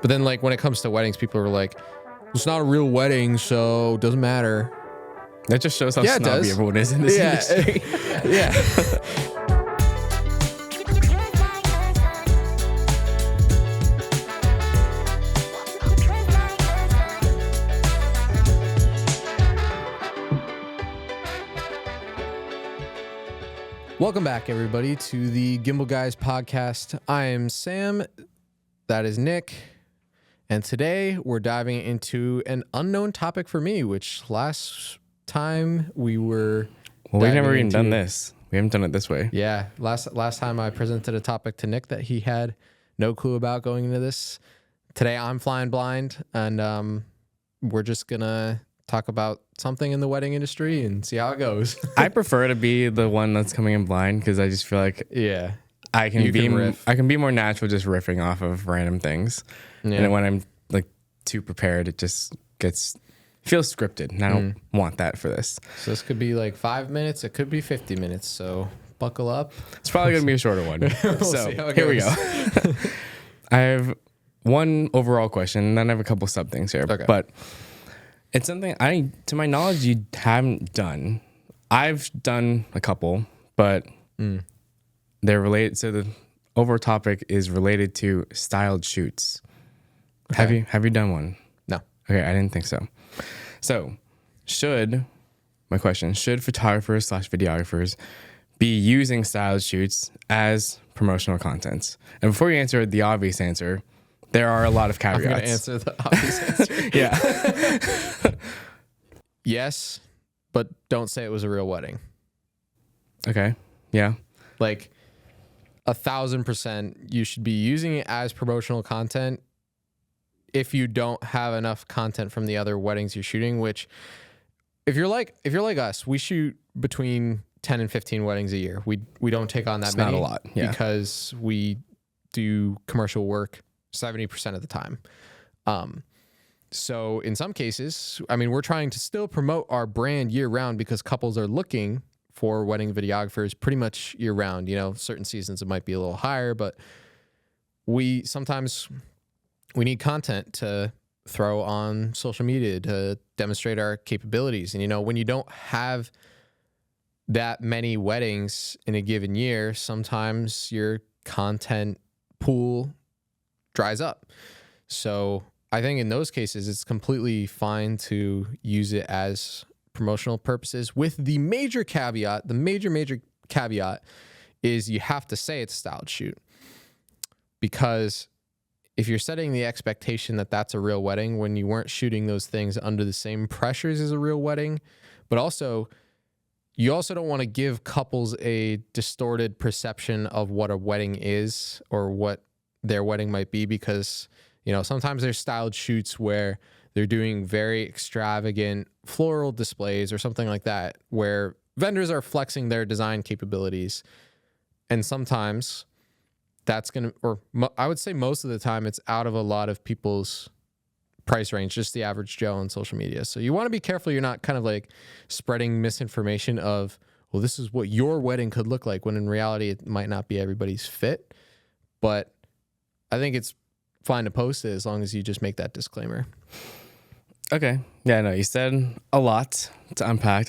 But then like when it comes to weddings, people are like, it's not a real wedding, so it doesn't matter. That just shows how snobby everyone is in this industry. Yeah. Welcome back, everybody, to the Gimbal Guys podcast. I am Sam. That is Nick. And today we're diving into an unknown topic for me, which last time we were... Well, we've never even done this. We haven't done it this way. Yeah. Last time I presented a topic to Nick that he had no clue about going into this. Today I'm flying blind, and we're just going to talk about something in the wedding industry and see how it goes. I prefer to be the one that's coming in blind because I just feel like I can be more natural just riffing off of random things. Yeah. And when I'm like too prepared, it just feels scripted, and I don't want that for this. So this could be like 5 minutes, it could be 50 minutes, so buckle up. It's probably going to be a shorter one. So here we go. I have one overall question, and then I have a couple sub things here. Okay. But it's something to my knowledge, you haven't done. I've done a couple, but they're related. So the overall topic is related to styled shoots. Okay. Have you done one? No. Okay, I didn't think so. So should photographers/videographers be using styled shoots as promotional contents? And before you answer the obvious answer, there are a lot of caveats. I'm going to answer the obvious answer. Yeah. Yes, but don't say it was a real wedding. Okay. Yeah. Like 1,000%, you should be using it as promotional content if you don't have enough content from the other weddings you're shooting, which if you're like us, we shoot between 10 and 15 weddings a year. We don't take on that many. Not a lot. Yeah. Because we do commercial work 70% of the time. So in some cases, I mean, we're trying to still promote our brand year round because couples are looking for wedding videographers pretty much year round. You know, certain seasons it might be a little higher, but sometimes we need content to throw on social media to demonstrate our capabilities. And, you know, when you don't have that many weddings in a given year, sometimes your content pool dries up. So I think in those cases, it's completely fine to use it as promotional purposes with the major caveat. The major caveat is you have to say it's a styled shoot, because if you're setting the expectation that that's a real wedding when you weren't shooting those things under the same pressures as a real wedding, but also you also don't want to give couples a distorted perception of what a wedding is or what their wedding might be, because, you know, sometimes there's styled shoots where they're doing very extravagant floral displays or something like that, where vendors are flexing their design capabilities. And sometimes that's going to, or I would say most of the time, it's out of a lot of people's price range, just the average Joe on social media. So you want to be careful you're not kind of like spreading misinformation of, well, this is what your wedding could look like, when in reality, it might not be everybody's fit. But I think it's fine to post it as long as you just make that disclaimer. Okay. Yeah, no, you said a lot to unpack,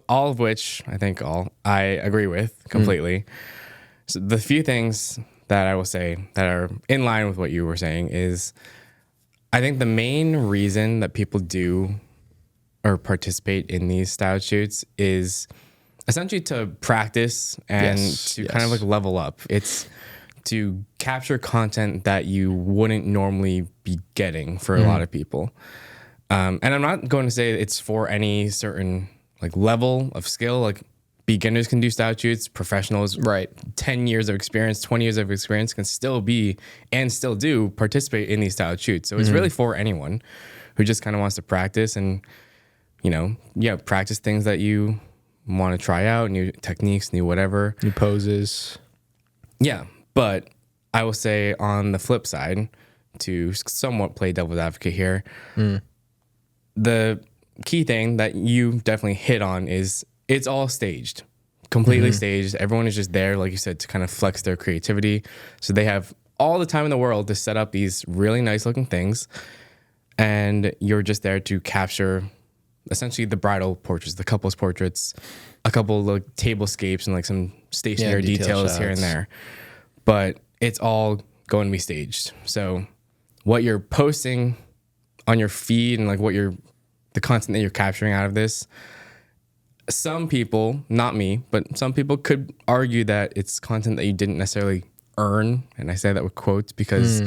all of which I agree with completely. So the few things that I will say that are in line with what you were saying is, I think the main reason that people do or participate in these style shoots is essentially to practice and kind of like level up. It's to capture content that you wouldn't normally be getting for a lot of people. And I'm not going to say it's for any certain like level of skill. Like beginners can do style shoots, professionals, 10 years of experience, 20 years of experience can still be and still do participate in these style shoots. So it's really for anyone who just kind of wants to practice and, you know, practice things that you want to try out, new techniques, new whatever. New poses. Yeah. But I will say on the flip side, to somewhat play devil's advocate here, the key thing that you definitely hit on is it's all staged, completely staged. Everyone is just there, like you said, to kind of flex their creativity. So they have all the time in the world to set up these really nice looking things, and you're just there to capture essentially the bridal portraits, the couple's portraits, a couple of like tablescapes and like some stationary details here and there. But it's all going to be staged. So what you're posting on your feed and like the content that you're capturing out of this, some people, not me, but some people could argue that it's content that you didn't necessarily earn. And I say that with quotes because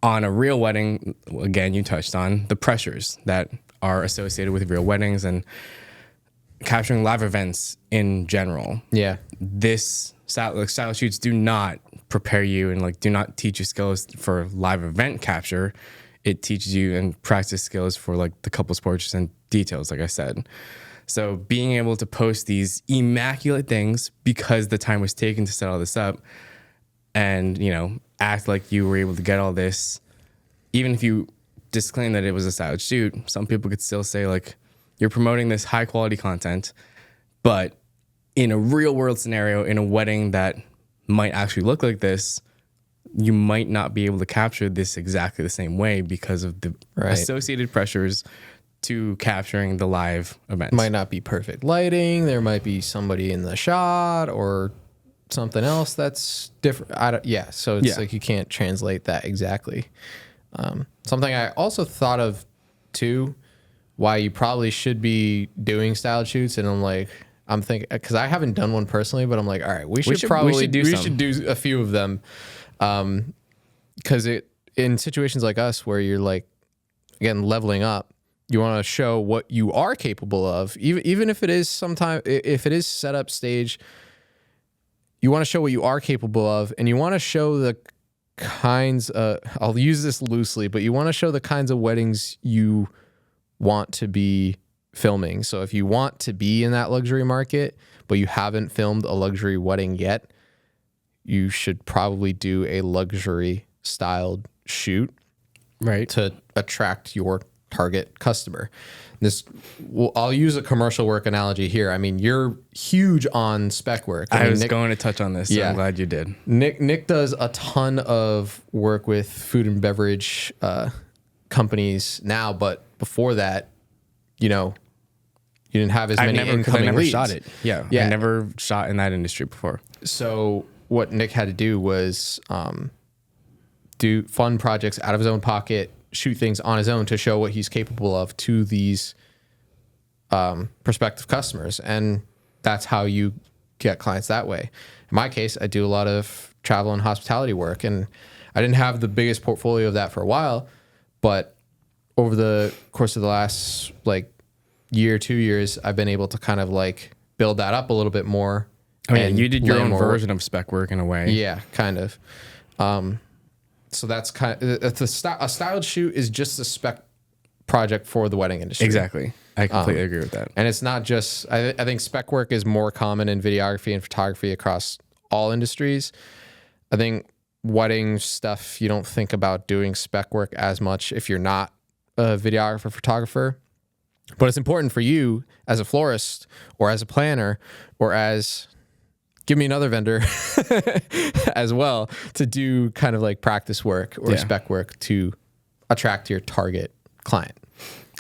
on a real wedding, again, you touched on the pressures that are associated with real weddings and capturing live events in general. Yeah. This style shoots do not prepare you and like do not teach you skills for live event capture. It teaches you and practice skills for like the couple's portraits and details, like I said. So being able to post these immaculate things because the time was taken to set all this up and, you know, act like you were able to get all this, even if you disclaim that it was a styled shoot, some people could still say like, you're promoting this high quality content, but in a real world scenario, in a wedding that might actually look like this, you might not be able to capture this exactly the same way because of the associated pressures to capturing the live events. Might not be perfect lighting. There might be somebody in the shot or something else that's different. So it's like you can't translate that exactly. Something I also thought of too, why you probably should be doing style shoots, and I'm thinking because I haven't done one personally, but I'm like, all right, we should do a few of them, because in situations like us where you're like, again, leveling up. You want to show what you are capable of, even if it is set up stage. You want to show what you are capable of, and you want to show the kinds. I'll use this loosely, but you want to show the kinds of weddings you want to be filming. So if you want to be in that luxury market, but you haven't filmed a luxury wedding yet, you should probably do a luxury styled shoot, right, to attract your target customer. I'll use a commercial work analogy here. I mean, you're huge on spec work. I was going to touch on this, so I'm glad you did. Nick does a ton of work with food and beverage companies now, but before that, you didn't have as many incoming leads. Shot it. Yeah, I never shot in that industry before. So what Nick had to do was do fun projects out of his own pocket, shoot things on his own to show what he's capable of to these prospective customers. And that's how you get clients that way. In my case, I do a lot of travel and hospitality work, and I didn't have the biggest portfolio of that for a while, but over the course of the last year, 2 years, I've been able to kind of build that up a little bit more. I mean, you did your own version of spec work in a way. Yeah, kind of. So that's a styled shoot is just a spec project for the wedding industry. Exactly. I completely agree with that. And it's not just, I think spec work is more common in videography and photography across all industries. I think wedding stuff, you don't think about doing spec work as much if you're not a videographer, photographer. But it's important for you as a florist or as a planner or as... give me another vendor as well to do kind of practice work or spec work to attract your target client.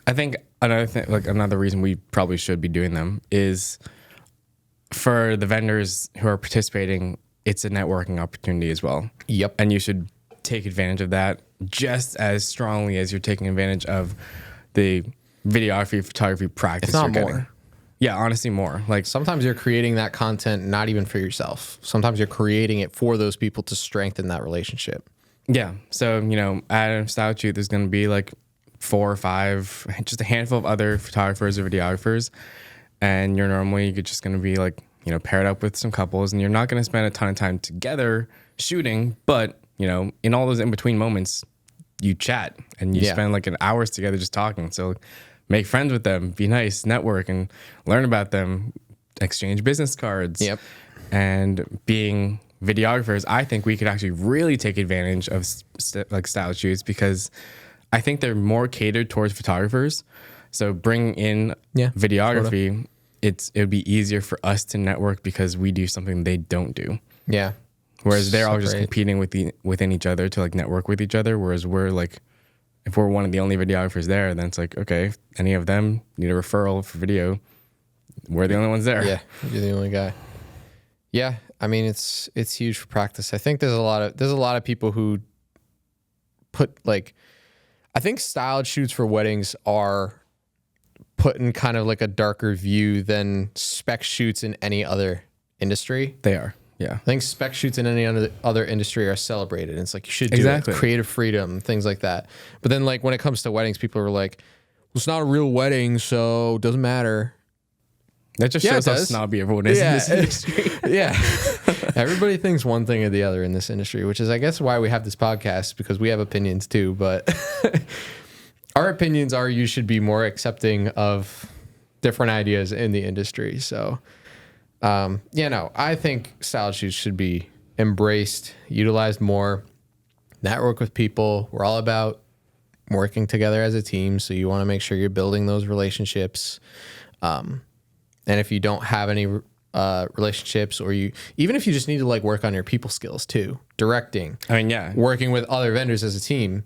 I think another thing, another reason we probably should be doing them is for the vendors who are participating, it's a networking opportunity as well. Yep. And you should take advantage of that just as strongly as you're taking advantage of the videography, photography practice. It's not more. Yeah, honestly, more. Sometimes you're creating that content not even for yourself. Sometimes you're creating it for those people to strengthen that relationship. Yeah. So, at a style shoot, there's going to be 4 or 5, just a handful of other photographers or videographers. And you're just going to be paired up with some couples, and you're not going to spend a ton of time together shooting. But, in all those in-between moments, you chat and you spend an hours together just talking. So make friends with them, be nice, network, and learn about them, exchange business cards. Yep. And being videographers, I think we could actually really take advantage of style shoots because I think they're more catered towards photographers. So bring in videography, sort of. It would be easier for us to network because we do something they don't do. Yeah. Whereas they're all just separate. competing within each other to like network with each other. Whereas we're like, if we're one of the only videographers there, then it's like, okay, if any of them need a referral for video, we're the only ones there. Yeah, you're the only guy. Yeah, I mean it's huge for practice. I think there's a lot of people who put like, I think styled shoots for weddings are put in kind of like a darker view than spec shoots in any other industry. They are. Yeah. I think spec shoots in any other industry are celebrated. It's like you should do Exactly. it, creative freedom, things like that. But then like when it comes to weddings, people are like, well, it's not a real wedding, so it doesn't matter. That just shows how snobby everyone is in this industry. Yeah. Everybody thinks one thing or the other in this industry, which is, I guess, why we have this podcast, because we have opinions too. But our opinions are you should be more accepting of different ideas in the industry. So, I think style shoots should be embraced, utilized more, network with people. We're all about working together as a team. So you want to make sure you're building those relationships. And if you don't have any relationships, or even if you just need to like work on your people skills too, directing, working with other vendors as a team,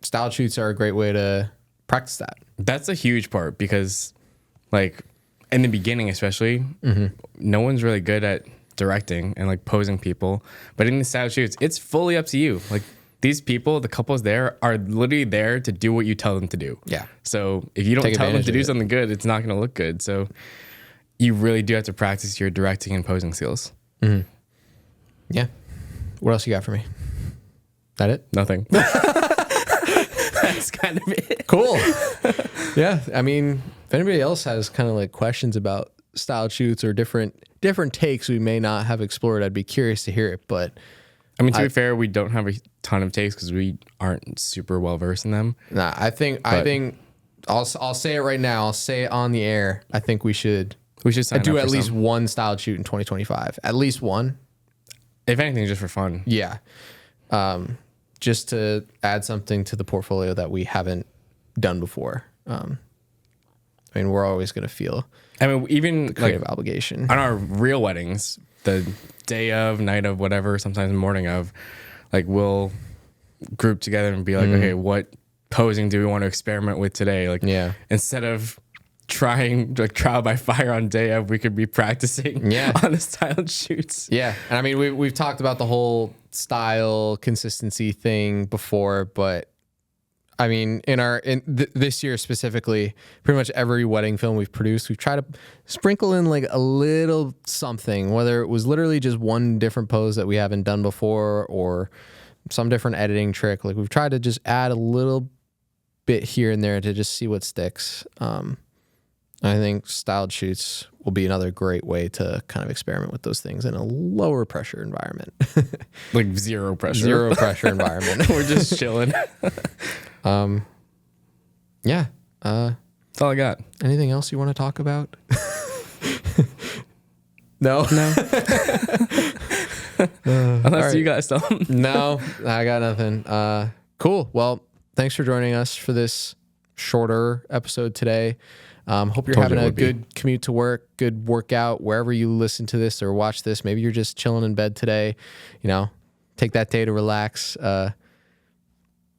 style shoots are a great way to practice that. That's a huge part, because like in the beginning, especially, no one's really good at directing and like posing people. But in the style shoots, it's fully up to you. Like these people, the couples there, are literally there to do what you tell them to do. Yeah. So if you don't tell them to do something good, it's not going to look good. So you really do have to practice your directing and posing skills. Mm-hmm. Yeah. What else you got for me? That it? Nothing. That's kind of it. Cool. Yeah. I mean, if anybody else has kind of like questions about style shoots or different takes we may not have explored, I'd be curious to hear it. But I mean, to be fair, we don't have a ton of takes because we aren't super well versed in them. Nah, I think I'll say it right now. I'll say it on the air. I think we should do at least one style shoot in 2025. At least one. If anything, just for fun. Yeah. Just to add something to the portfolio that we haven't done before. I mean, we're always going to feel even the creative obligation. On our real weddings, the day of, night of, whatever, sometimes morning of, like we'll group together and be like, okay, what posing do we want to experiment with today? Like, instead of trying like trial by fire on day of, we could be practicing on the styled shoots. Yeah. And I mean, we've talked about the whole style consistency thing before, but I mean, this year specifically, pretty much every wedding film we've produced, we've tried to sprinkle in like a little something, whether it was literally just one different pose that we haven't done before or some different editing trick. Like we've tried to just add a little bit here and there to just see what sticks. I think styled shoots will be another great way to kind of experiment with those things in a lower pressure environment. Like zero pressure environment. We're just chilling. Yeah. That's all I got. Anything else you want to talk about? No. Unless you guys don't. No, I got nothing. Cool. Well, thanks for joining us for this shorter episode today. Hope you're having a good commute to work, good workout, wherever you listen to this or watch this. Maybe you're just chilling in bed today. Take that day to relax.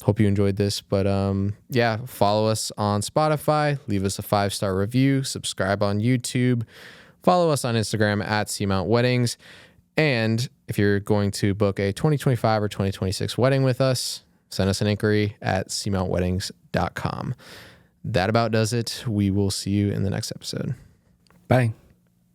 Hope you enjoyed this. But follow us on Spotify. Leave us a 5-star review. Subscribe on YouTube. Follow us on Instagram at SeaMount Weddings. And if you're going to book a 2025 or 2026 wedding with us, send us an inquiry at SeaMountWeddings.com. That about does it. We will see you in the next episode. Bye.